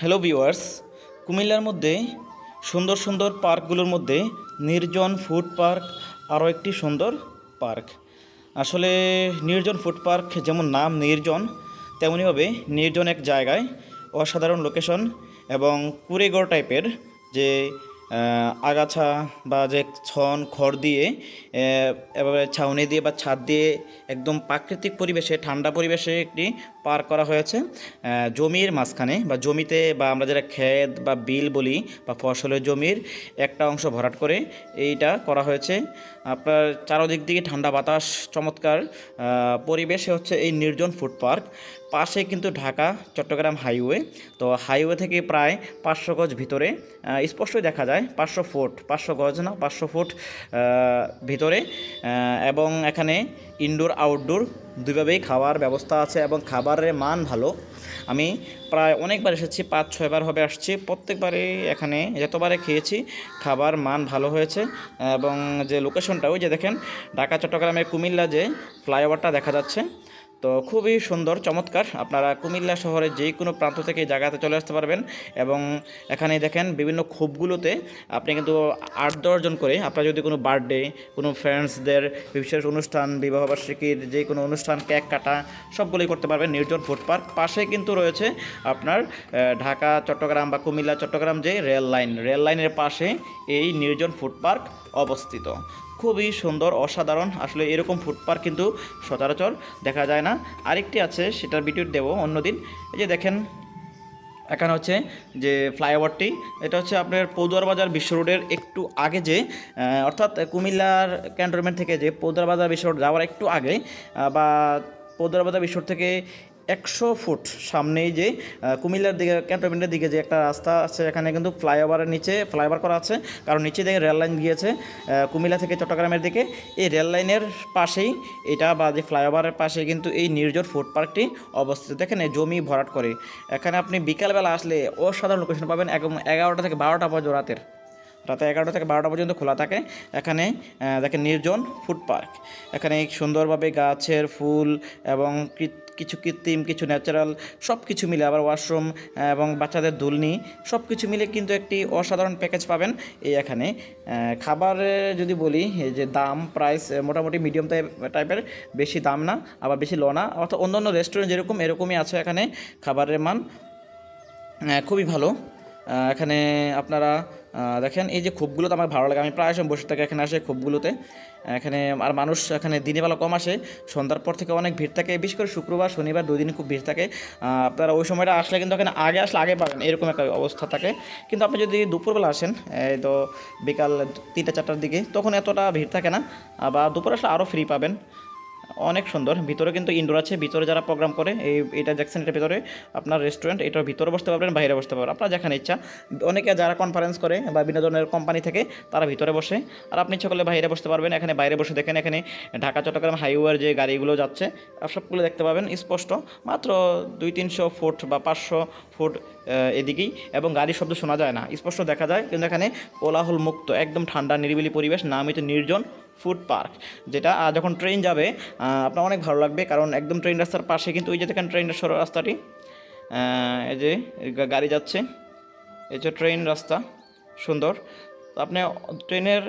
Hello viewers, কুমিল্লার মধ্যে সুন্দর সুন্দর পার্কগুলোর মধ্যে নির্জন ফুড পার্ক আরও একটি সুন্দর পার্ক। আসলে নির্জন ফুড পার্ক যেমন নাম নির্জন, তেমনিভাবে নির্জন এক জায়গায় অসাধারণ লোকেশন এবং কুড়েঘর টাইপের যে আগাছা বা যে ছন খড় দিয়ে এভাবে ছাউনি দিয়ে বা ছাদ দিয়ে একদম প্রাকৃতিক পরিবেশে ঠান্ডা পরিবেশে একটি পার্ক করা হয়েছে। জমির মাঝখানে বা জমিতে বা আমরা যেটা ক্ষেত বা বিল বলি বা ফসলের জমির একটা অংশ ভরাট করে এইটা করা হয়েছে। আপনার চারদিক দিকে ঠান্ডা বাতাস, চমৎকার পরিবেশে হচ্ছে এই নির্জন ফুড পার্ক। পাশে কিন্তু ঢাকা চট্টগ্রাম হাইওয়ে, তো হাইওয়ে থেকে প্রায় 500 গজ ভিতরে স্পষ্টই দেখা যায় 500 গজ না 500 ফুট ভিতরে, এবং এখানে ইনডোর আউটডোর দুইভাবেই খাওয়ার ব্যবস্থা আছে এবং খাবারের মান ভালো। আমি প্রায় অনেকবার এসেছি, 5-6 বার হবে আসছি, প্রত্যেকবারে এখানে যতবারে খেয়েছি খাবার মান ভালো হয়েছে। এবং যে লোকেশনটা ওই যে দেখেন ঢাকা চট্টগ্রামের কুমিল্লা যে ফ্লাইওভারটা দেখা যাচ্ছে, তো খুবই সুন্দর চমৎকার। আপনারা কুমিল্লা শহরের যে কোনো প্রান্ত থেকে এই জায়গাতে চলে আসতে পারবেন। এবং এখানে দেখেন বিভিন্ন খোপগুলোতে আপনি কিন্তু 8-10 জন করে আপনার যদি কোনো বার্থডে, কোনো ফ্রেন্ডসদের বিশেষ অনুষ্ঠান, বিবাহবার্ষিকীর যে কোনো অনুষ্ঠান, কেক কাটা সবগুলোই করতে পারবেন নির্জন ফুড পার্ক। পাশে কিন্তু রয়েছে আপনার ঢাকা চট্টগ্রাম বা কুমিল্লা চট্টগ্রাম যে রেল লাইনের পাশে এই নির্জন ফুড পার্ক অবস্থিত। খুবই সুন্দর, অসাধারণ। আসলে এরকম ফুড পার্ক কিন্তু সচরাচর দেখা যায় না। আরেকটি আছে, সেটার ভিডিও দেবো অন্যদিন। এই যে দেখেন এখানে হচ্ছে যে ফ্লাইওভারটি, এটা হচ্ছে আপনার পৌদুয়ার বাজার বিশ্ব রোডের একটু আগে, যে অর্থাৎ কুমিল্লার ক্যান্টনমেন্ট থেকে যে পৌদুয়ার বাজার বিশ্ব রোড যাওয়ার একটু আগে বা পৌদুয়ার বাজার বিশ্ব রোড থেকে 100 ফুট সামনেই যে কুমিল্লার দিকে ক্যান্টনমেন্টের দিকে যে একটা রাস্তা আছে, এখানে কিন্তু ফ্লাইওভারের নিচে ফ্লাইওভার করা আছে, কারণ নিচে দেখে রেল লাইন গিয়েছে কুমিল্লা থেকে চট্টগ্রামের দিকে। এই রেল লাইনের পাশেই এটা বা যে ফ্লাইওভারের পাশে কিন্তু এই নির্জন ফুড পার্কটি অবস্থিত। দেখেন এই জমি ভরাট করে, এখানে আপনি বিকালবেলা আসলে অসাধারণ লোকেশন পাবেন। একদম 11টা থেকে 12টা পর্যন্ত রাতে 11টা থেকে 12টা পর্যন্ত খোলা থাকে এখানে। দেখেন নির্জন ফুড পার্ক, এখানে সুন্দরভাবে গাছের ফুল এবং কিছু কৃত্রিম, কিছু ন্যাচারাল, সব কিছু মিলে, আবার ওয়াশরুম এবং বাচ্চাদের দুলনি সব কিছু মিলে কিন্তু একটি অসাধারণ প্যাকেজ পাবেন এই এখানে। খাবারের যদি বলি, এই যে দাম প্রাইস মোটামুটি মিডিয়াম টাইপের, বেশি দাম না আবার বেশি লো না, অর্থাৎ অন্যান্য রেস্টুরেন্ট যেরকম এরকমই আছে এখানে। খাবারের মান খুবই ভালো। এখানে আপনারা দেখেন এই যে খোপগুলোতে আমার ভালো লাগে, আমি প্রায় সময় বসে থাকি এখানে আসে খোপগুলোতে। এখানে আর মানুষ এখানে দিনের বেলা কম আসে, সন্ধ্যার পর থেকে অনেক ভিড় থাকে, বিশেষ করে শুক্রবার শনিবার 2 দিন খুব ভিড় থাকে। আপনারা ওই সময়টা আসলে কিন্তু এখানে আগে আসলে আগে পাবেন, এরকম একটা অবস্থা থাকে। কিন্তু আপনি যদি দুপুরবেলা আসেন, তো বিকাল 3টা-4টার দিকে, তখন এতটা ভিড় থাকে না, বা দুপুরে আসলে আরও ফ্রি পাবেন। অনেক সুন্দর। ভিতরে কিন্তু ইনডোর আছে, ভিতরে যারা প্রোগ্রাম করে এটা দেখছেন, এটার ভিতরে আপনার রেস্টুরেন্ট, এটার ভিতরে বসতে পারবেন, বাইরে বসতে পারবেন, আপনার যেখানে ইচ্ছা। অনেকে যারা কনফারেন্স করে বা বিভিন্ন ধরনের কোম্পানি থেকে, তারা ভিতরে বসে, আর আপনি ইচ্ছা করলে বাইরে বসতে পারবেন। এখানে বাইরে বসে দেখেন, এখানে ঢাকা চট্টগ্রাম হাইওয়ের যে গাড়িগুলো যাচ্ছে সবগুলো দেখতে পাবেন স্পষ্ট। মাত্র 200-300 ফুট বা 500 ফুট এদিকেই, এবং গাড়ির শব্দ শোনা যায় না, স্পষ্ট দেখা যায়। কিন্তু এখানে কোলাহল মুক্ত একদম ঠান্ডা নিরিবিলি পরিবেশ, নামই তো নির্জন ফুড পার্ক। যেটা যখন ট্রেন যাবে আপনার অনেক ভালো লাগবে, কারণ একদম ট্রেন রাস্তার পাশে কিন্তু ওই যে দেখেন ট্রেনের সরু রাস্তাটি, এই যে গাড়ি যাচ্ছে, এই যে ট্রেন রাস্তা সুন্দর। তো আপনি ট্রেনের